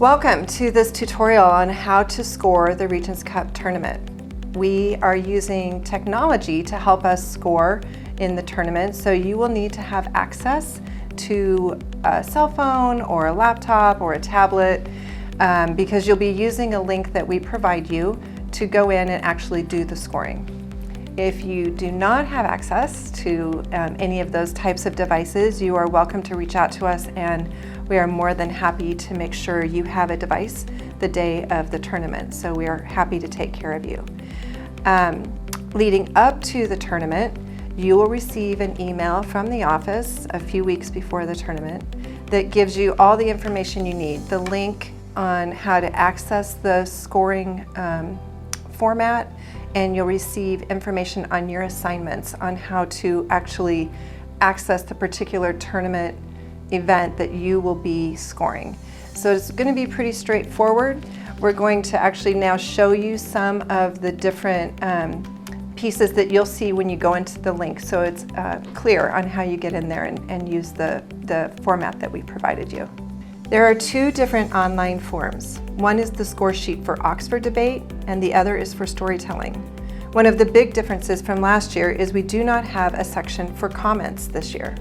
Welcome to this tutorial on how to score the Regents Cup tournament. We are using technology to help us score in the tournament, so you will need to have access to a cell phone or a laptop or a tablet because you'll be using a link that we provide you to go in and actually do the scoring. If you do not have access to any of those types of devices, you are welcome to reach out to us, and we are more than happy to make sure you have a device the day of the tournament. So we are happy to take care of you. Leading up to the tournament, you will receive an email from the office a few weeks before the tournament that gives you all the information you need. The link on how to access the scoring format, and you'll receive information on your assignments on how to actually access the particular tournament event that you will be scoring. So it's going to be pretty straightforward. We're going to actually now show you some of the different pieces that you'll see when you go into the link, so it's clear on how you get in there and use the format that we provided you. There are two different online forms. One is the score sheet for Oxford debate, and the other is for storytelling. One of the big differences from last year is we do not have a section for comments this year.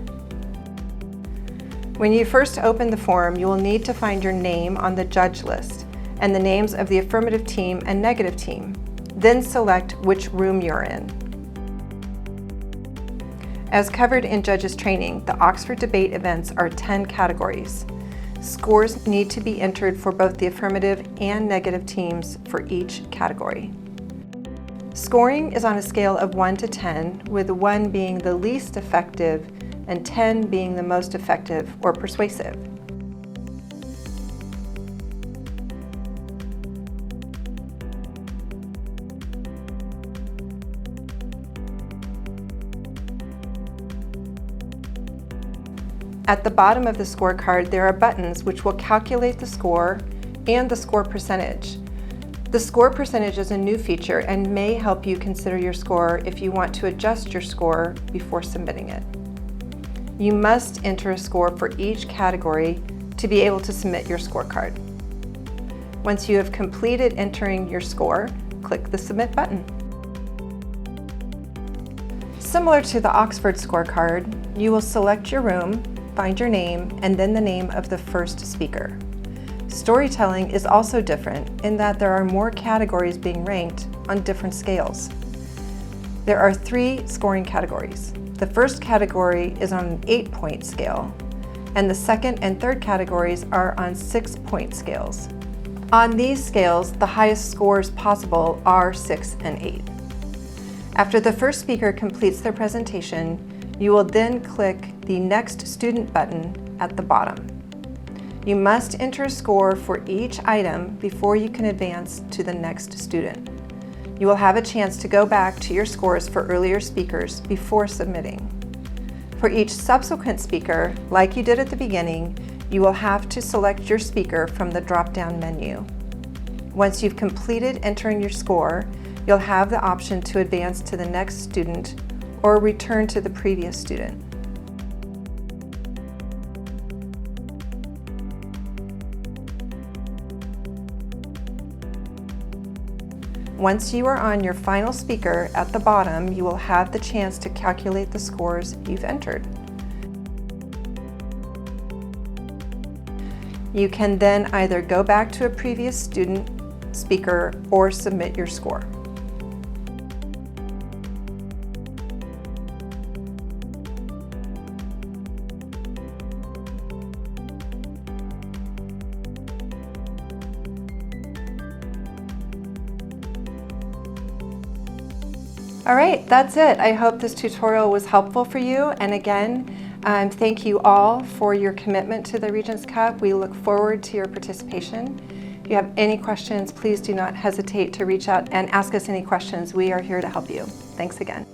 When you first open the form, you will need to find your name on the judge list and the names of the affirmative team and negative team. Then select which room you're in. As covered in judges training, the Oxford debate events are 10 categories. Scores need to be entered for both the affirmative and negative teams for each category. Scoring is on a scale of 1 to 10, with 1 being the least effective and 10 being the most effective or persuasive. At the bottom of the scorecard, there are buttons which will calculate the score and the score percentage. The score percentage is a new feature and may help you consider your score if you want to adjust your score before submitting it. You must enter a score for each category to be able to submit your scorecard. Once you have completed entering your score, click the Submit button. Similar to the Oxford scorecard, you will select your room, find your name, and then the name of the first speaker. Storytelling is also different in that there are more categories being ranked on different scales. There are 3 scoring categories. The first category is on an 8-point scale, and the second and third categories are on 6-point scales. On these scales, the highest scores possible are 6 and 8. After the first speaker completes their presentation, you will then click the Next Student button at the bottom. You must enter a score for each item before you can advance to the next student. You will have a chance to go back to your scores for earlier speakers before submitting. For each subsequent speaker, like you did at the beginning, you will have to select your speaker from the drop-down menu. Once you've completed entering your score, you'll have the option to advance to the next student or return to the previous student. Once you are on your final speaker at the bottom, you will have the chance to calculate the scores you've entered. You can then either go back to a previous student speaker or submit your score. All right, that's it. I hope this tutorial was helpful for you. And again, thank you all for your commitment to the Regents Cup. We look forward to your participation. If you have any questions, please do not hesitate to reach out and ask us any questions. We are here to help you. Thanks again.